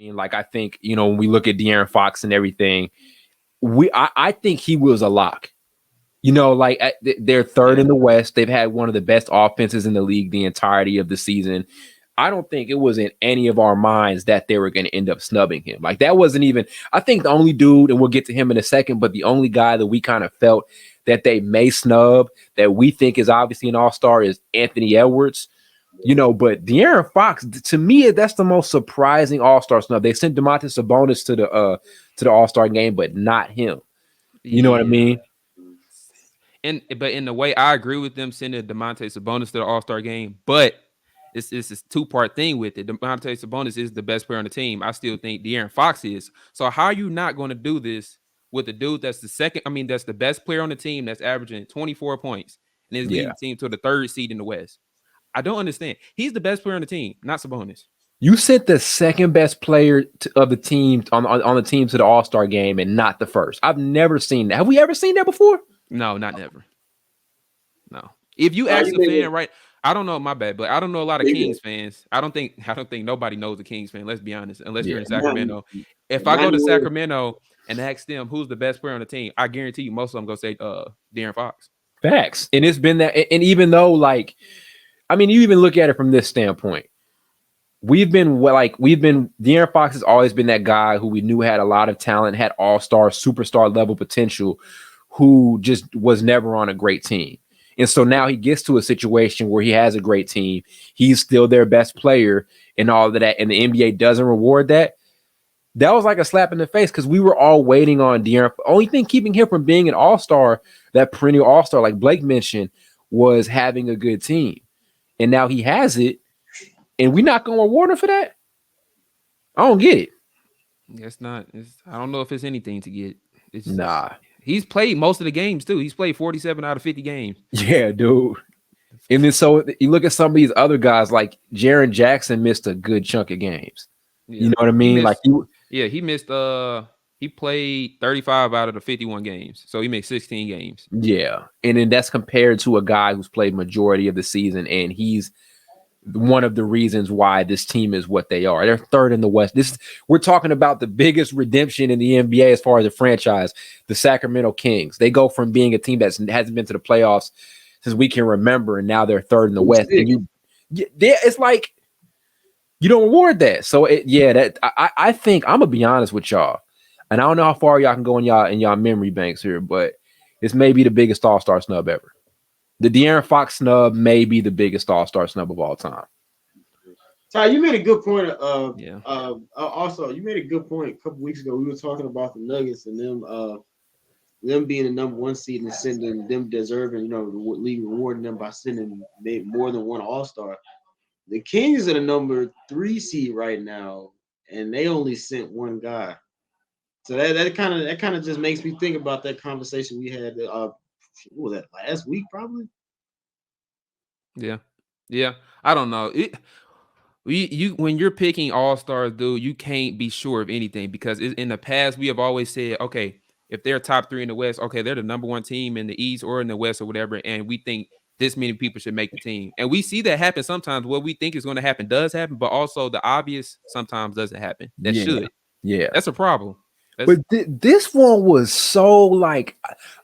And like I think, when we look at De'Aaron Fox and everything, I think he was a lock. They're third in the West. They've had one of the best offenses in the league the entirety of the season. I don't think it was in any of our minds that they were going to end up snubbing him. Like that wasn't even, I think the only dude, and we'll get to him in a second, but the only guy that we kind of felt that they may snub that we think is obviously an all-star is Anthony Edwards. But De'Aaron Fox, to me, that's the most surprising all-star snub. They sent Domantas Sabonis to the all-star game, but not him. You know what I mean? But in the way, I agree with them sending Domantas Sabonis to the All-Star game, but it's a two-part thing with it. Domantas Sabonis is the best player on the team. I still think De'Aaron Fox is. So how are you not going to do this with a dude that's that's the best player on the team that's averaging 24 points and is leading the team to the third seed in the West? I don't understand. He's the best player on the team, not Sabonis. You sent the second best player of the team on the team to the All-Star game and not the first. I've never seen that. Have we ever seen that before? No, not never. No. If you ask a fan, right? I don't know, my bad, but I don't know a lot of Kings fans. I don't think nobody knows a Kings fan, let's be honest, unless you're in Sacramento. If I go to Sacramento and ask them who's the best player on the team, I guarantee you most of them go say De'Aaron Fox. Facts. And it's been that, and even though you even look at it from this standpoint. De'Aaron Fox has always been that guy who we knew had a lot of talent, had all-star, superstar level potential, who just was never on a great team. And so now he gets to a situation where he has a great team. He's still their best player and all of that. And the NBA doesn't reward that. That was like a slap in the face because we were all waiting on De'Aaron. Only thing keeping him from being an all-star, that perennial all-star, like Blake mentioned, was having a good team. And now he has it. And we're not going to reward him for that? I don't get it. It's not. I don't know if it's anything to get. Nah. He's played most of the games, too. He's played 47 out of 50 games. Yeah, dude. And then so you look at some of these other guys, like Jaren Jackson missed a good chunk of games. Yeah. You know what I mean? He missed he played 35 out of the 51 games. So he made 16 games. Yeah. And then that's compared to a guy who's played majority of the season, and he's one of the reasons why this team is what they are. They're third in the West. We're talking about the biggest redemption in the NBA as far as the franchise, the Sacramento Kings. They go from being a team that hasn't been to the playoffs since we can remember, and now they're third in the West. And it's like you don't reward that. So I think I'm gonna be honest with y'all, and I don't know how far y'all can go in y'all memory banks here, but it's maybe the biggest all-star snub ever. The De'Aaron Fox snub may be the biggest all-star snub of all time. Ty, you made a good point. Also, you made a good point a couple weeks ago. We were talking about the Nuggets and them being the number one seed and sending them deserving, the league rewarding them by sending more than one all-star. The Kings are the number 3 seed right now, and they only sent one guy. So that kind of just makes me think about that conversation we had. What was that, last week probably? Yeah. I don't know. When you're picking all-stars, dude, you can't be sure of anything because in the past we have always said, okay, if they're top 3 in the West, okay, they're the number 1 team in the East or in the West or whatever, and we think this many people should make the team. And we see that happen sometimes. What we think is going to happen does happen, but also the obvious sometimes doesn't happen. That should. Yeah. That's a problem. But this one was so like,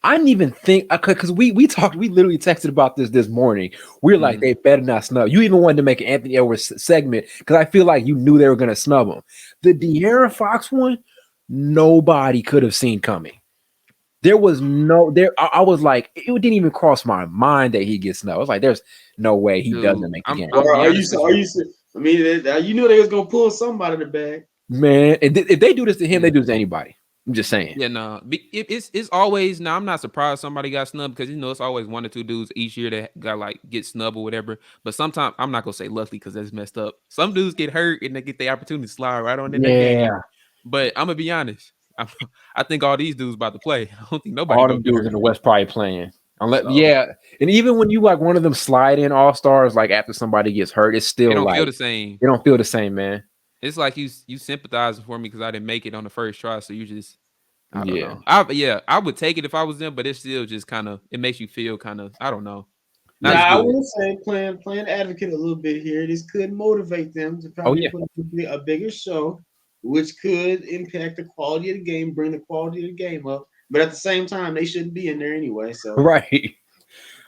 I didn't even think, because we literally texted about this morning. We were like, they better not snub. You even wanted to make an Anthony Edwards segment because I feel like you knew they were going to snub him. The De'Aaron Fox one, nobody could have seen coming. There was I was like, it didn't even cross my mind that he gets snubbed. I was like, there's no way he doesn't make the game. Are you? I mean, you knew they was going to pull somebody in the bag. Man, if they do this to him, they do this to anybody. I'm just saying. Yeah, no. It's always now. I'm not surprised somebody got snubbed because it's always 1 or 2 dudes each year that got get snubbed or whatever. But sometimes I'm not gonna say luckily because that's messed up. Some dudes get hurt and they get the opportunity to slide right on in that game. But I'm gonna be honest. I think all these dudes about to play. I don't think nobody. All them dudes in the West probably playing. And even when you one of them slide in all stars after somebody gets hurt, it's still they don't feel the same. They don't feel the same, man. It's like you sympathizing for me because I didn't make it on the first try. So you just, I don't know. I would take it if I was them, but it's still just kind of, it makes you feel kind of, I don't know. I would say playing advocate a little bit here. This could motivate them to probably put a bigger show. which could impact the quality of the game, bring the quality of the game up. But at the same time, they shouldn't be in there anyway. So right.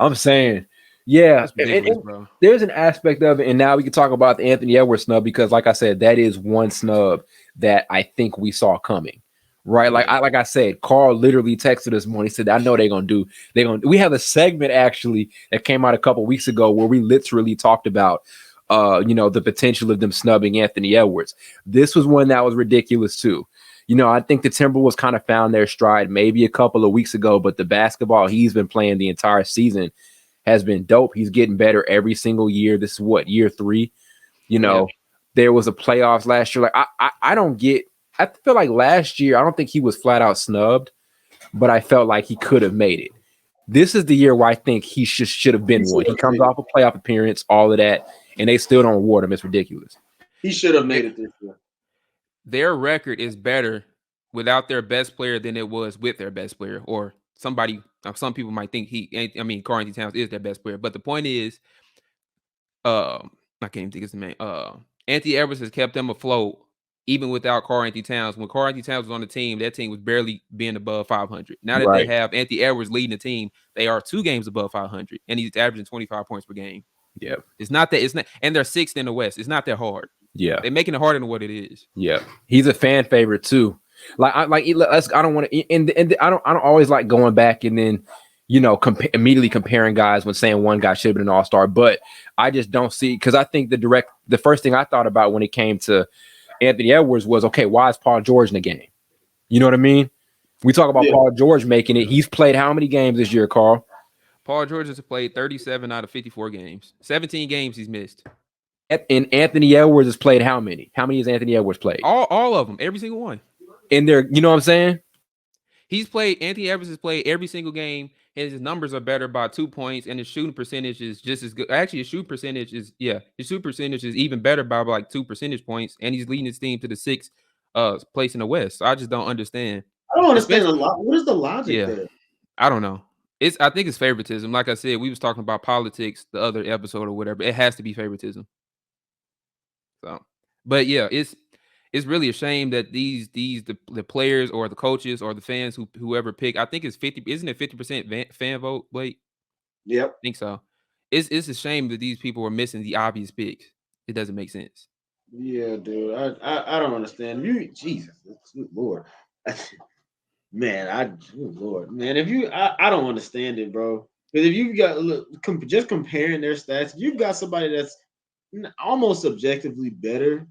I'm saying, yeah, That's ridiculous, bro. There's an aspect of it, and now we can talk about the Anthony Edwards snub because, like I said, that is one snub that I think we saw coming. Right, like I said, Carl literally texted us morning. He said, "I know they're gonna do. We have a segment actually that came out a couple weeks ago where we literally talked about, the potential of them snubbing Anthony Edwards. This was one that was ridiculous too. I think the Timberwolves kind of found their stride maybe a couple of weeks ago, but the basketball he's been playing the entire season has been dope. He's getting better every single year. This is what, year 3? There was a playoffs last year. Like I don't get. I feel like last year, I don't think he was flat out snubbed, but I felt like he could have made it. This is the year where I think he should have been one. He comes off a playoff appearance, all of that, and they still don't award him. It's ridiculous. He should have made it this year. Their record is better without their best player than it was with their best player, or somebody. Some people might think Karl Anthony Towns is their best player, but the point is, I can't even think of his name. Anthony Edwards has kept them afloat even without Karl Anthony Towns. When Karl Anthony Towns was on the team, that team was barely being above 500. Now that they have Anthony Edwards leading the team, they are 2 games above 500, and he's averaging 25 points per game. Yeah, it's not, and they're 6th in the West. It's not that hard. Yeah, they're making it harder than what it is. Yeah, he's a fan favorite too. I don't want to, and I don't always like going back and then immediately comparing guys when saying one guy should have been an all-star, but I just don't see, because I think the first thing I thought about when it came to Anthony Edwards was, okay, why is Paul George in the game? You know what I mean? We talk about Paul George making it. He's played how many games this year, Carl? Paul George has played 37 out of 54 games. 17 games he's missed. And Anthony Edwards has played how many? How many has Anthony Edwards played? All of them. Every single one. And they're, you know what I'm saying? Anthony Edwards has played every single game. His numbers are better by 2 points, and his shooting percentage is just as good. Actually, his shooting percentage is even better by like 2 percentage points, and he's leading his team to the 6th place in the West. So I just don't understand. I don't understand a lot. What is the logic there? I don't know. I think it's favoritism. Like I said, we was talking about politics the other episode or whatever. It has to be favoritism. So, but yeah, it's really a shame that the players or the coaches or the fans whoever pick. I think it's 50. Isn't it 50% fan vote? Blake? Yep, I think so. It's a shame that these people are missing the obvious picks. It doesn't make sense. Yeah, dude. I don't understand. Jesus, Lord, man. I don't understand it, bro. Because if you've got just comparing their stats, if you've got somebody that's almost objectively better,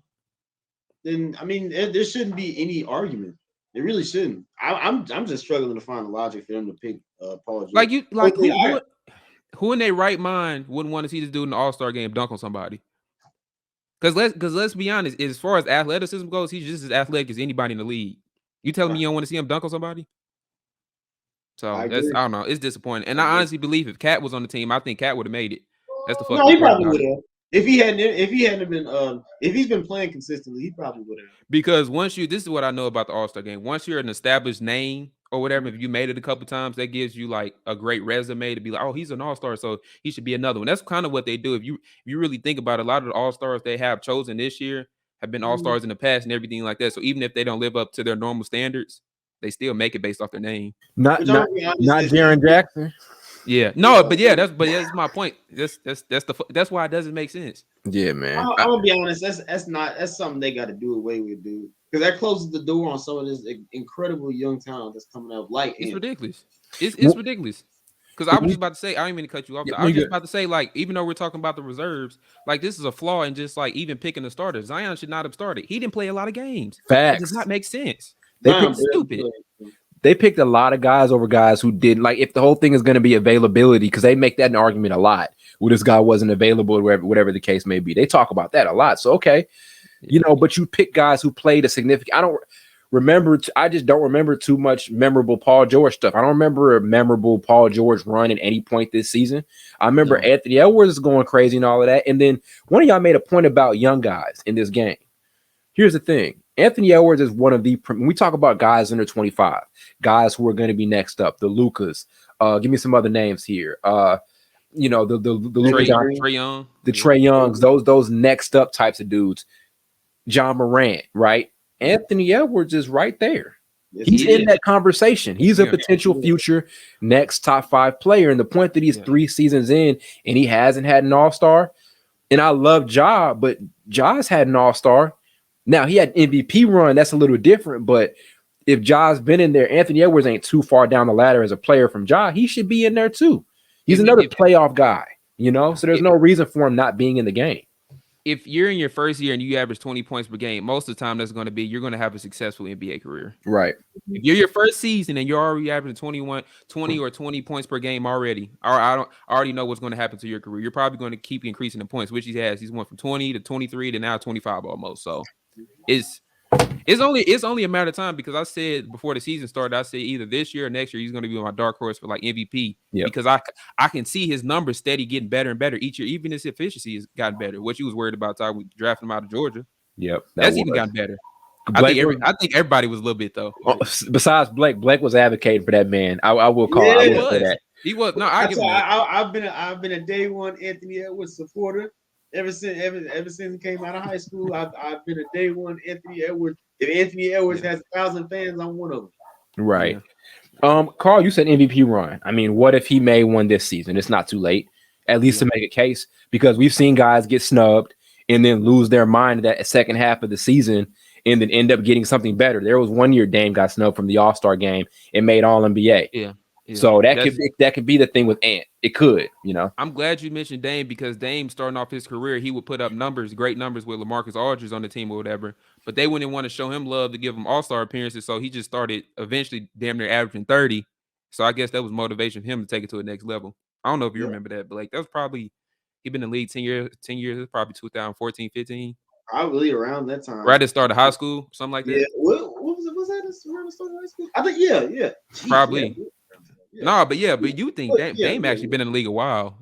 then I mean there shouldn't be any argument. It really shouldn't. I'm just struggling to find the logic for them to pick Paul George. Who in their right mind wouldn't want to see this dude in the All-Star game dunk on somebody? Because let's be honest, as far as athleticism goes, he's just as athletic as anybody in the league. You telling me you don't want to see him dunk on somebody? So I don't know. It's disappointing. And I honestly believe if Cat was on the team, I think Cat would have made it. That's the fucking. No, he probably would have. If he's been playing consistently, he probably would have. Because this is what I know about the All-Star game. Once you're an established name or whatever, if you made it a couple times, that gives you like a great resume to be like, oh, he's an All-Star, so he should be another one. That's kind of what they do. If you really think about it, a lot of the All-Stars they have chosen this year have been All-Stars in the past and everything like that. So even if they don't live up to their normal standards, they still make it based off their name. Not Jaren Jackson. Yeah, no, but that's my point. That's why it doesn't make sense. Yeah, man. I'm gonna be honest. That's something they got to do away with, dude. Because that closes the door on some of this incredible young talent that's coming up. Like it's ridiculous. It's ridiculous. Because I was just about to say, I didn't mean to cut you off. I was just about to say, like, even though we're talking about the reserves, like this is a flaw in just like even picking the starters. Zion should not have started. He didn't play a lot of games. Facts. It does not make sense. Stupid. They picked a lot of guys over guys who didn't. Like, if the whole thing is going to be availability, because they make that an argument a lot. Well, this guy wasn't available, or whatever the case may be. They talk about that a lot. So, okay, but you pick guys who played a significant. I just don't remember too much memorable Paul George stuff. I don't remember a memorable Paul George run at any point this season. I remember Anthony Edwards is going crazy and all of that. And then one of y'all made a point about young guys in this game. Here's the thing. Anthony Edwards is one of when we talk about guys under 25, guys who are going to be next up, the Lucas. Give me some other names here. The Trae Young, the Trae Youngs, those next up types of dudes. John Morant, right? Anthony Edwards is right there. Yes, He's he in that conversation. He's a potential future next top 5 player. And the point that he's 3 seasons in and he hasn't had an all-star. And I love Ja, but Ja's had an all-star. Now he had an MVP run. That's a little different. But if Ja's been in there, Anthony Edwards ain't too far down the ladder as a player from Ja. He should be in there too. He's another playoff guy, you know? So there's no reason for him not being in the game. If you're in your first year and you average 20 points per game, most of the time that's going to be you're going to have a successful NBA career. Right. If you're your first season and you're already averaging 20 or 20 points per game already, I already know what's going to happen to your career. You're probably going to keep increasing the points, which he has. He's went from 20 to 23 to now 25 almost. So it's only a matter of time, because I said before the season started, I said either this year or next year he's going to be my dark horse for like MVP. Because I can see his numbers steady getting better and better each year. Even his efficiency has gotten better. What you was worried about, Ty, we drafting him out of Georgia. Yep, that's even gotten better. I think everybody was a little bit though. Besides Blake was advocating for that man. I will call. Yeah, I will say that he was. No, I've been a day one Anthony Edwards supporter. Ever since he came out of high school, I've been a day one Anthony Edwards. If Anthony Edwards has 1,000 fans, I'm one of them. Right. Carl, you said MVP run. I mean, what if he made one this season? It's not too late, at least to make a case, because we've seen guys get snubbed and then lose their mind that second half of the season and then end up getting something better. There was one year Dame got snubbed from the All-Star game and made All-NBA. Yeah. So that could be the thing with Ant. It could, you know. I'm glad you mentioned Dame, because Dame starting off his career, he would put up great numbers with LaMarcus Aldridge on the team or whatever, but they wouldn't want to show him love to give him all-star appearances, so he just started eventually damn near averaging 30. So I guess that was motivation for him to take it to the next level. I don't know if you remember that, but like that was probably he been in the league 10 years. It was probably 2014, 15. Probably around that time. Right at the start of high school, something like that. Yeah. What was it? Was that around the start of high school? I think yeah. Jeez, probably. Yeah. No, but you think Dame actually been in the league a while.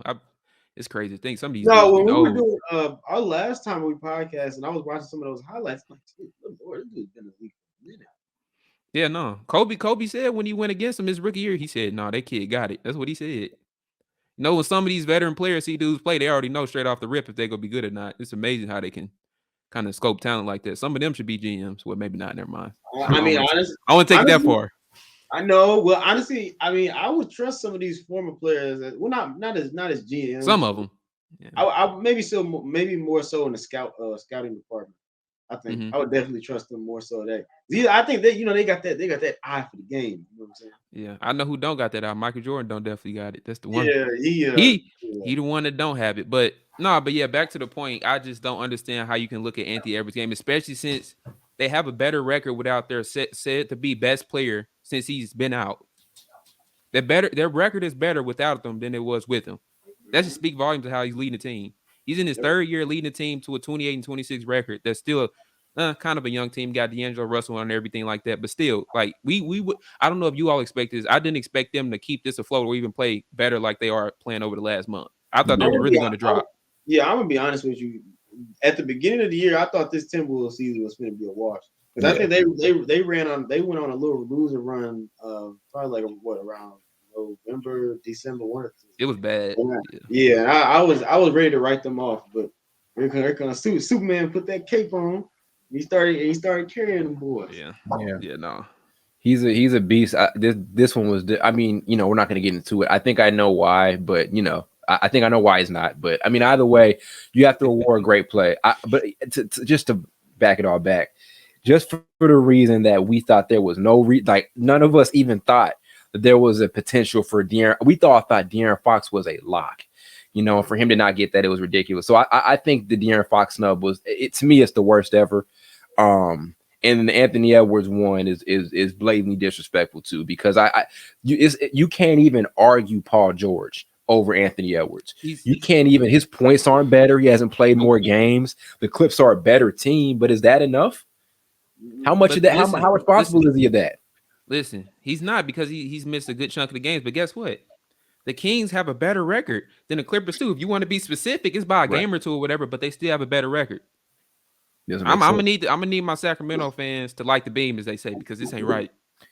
It's crazy to think some of these. No, when we were doing our last time we podcast, and I was watching some of those highlights, I'm like, Lord, this dude's been in the league for a minute. Yeah, no. Kobe said when he went against him his rookie year, he said, "No, that kid got it." That's what he said. You know, when some of these veteran players see dudes play, they already know straight off the rip if they're gonna be good or not. It's amazing how they can kind of scope talent like that. Some of them should be GMs. Well, maybe not. Never mind. I mean, honestly, I wouldn't take it that far. I know. Well, honestly, I mean, I would trust some of these former players. Well, not as GMs. Some of them. Yeah. I maybe more so in the scouting department. I think I would definitely trust them more so. I think that they got that eye for the game. You know what I'm saying? Yeah, I know who don't got that eye. Michael Jordan definitely got it. That's the one. Yeah, he the one that don't have it. But back to the point. I just don't understand how you can look at Anthony Edwards' game, especially since they have a better record without their said to be best player since he's been out. Their record is better without them than it was with him. That should speak volumes of how he's leading the team. He's in his third year leading the team to a 28-26 record. That's still kind of a young team. Got D'Angelo Russell and everything like that, but still, like we would. I don't know if you all expect this. I didn't expect them to keep this afloat or even play better like they are playing over the last month. I thought they were really going to drop. I'm gonna be honest with you. At the beginning of the year, I thought this Timberwolves season was going to be a wash, because I think they went on a little losing run, probably like around November, December 1. It was bad. Yeah, I was ready to write them off, but here comes Superman, put that cape on. He started carrying them boys. Yeah, no. He's a beast. This one was. I mean, we're not going to get into it. I think I know why, but I think I know why he's not. But I mean, either way, you have to award great play. But just to back it all back, just for the reason that we thought there was no none of us even thought that there was a potential for De'Aaron. We thought De'Aaron Fox was a lock. For him to not get that, it was ridiculous. So I think the De'Aaron Fox snub to me, it's the worst ever. And the Anthony Edwards one is blatantly disrespectful too, because you can't even argue Paul George over Anthony Edwards. You can't even. His points aren't better. He hasn't played more games. The Clips are a better team, but is that enough? How much of that? How responsible is he of that? Listen, he's not, because he's missed a good chunk of the games. But guess what? The Kings have a better record than the Clippers too. If you want to be specific, it's by a game or two or whatever, but they still have a better record. I'm gonna need my Sacramento fans to light the beam, as they say, because this ain't right.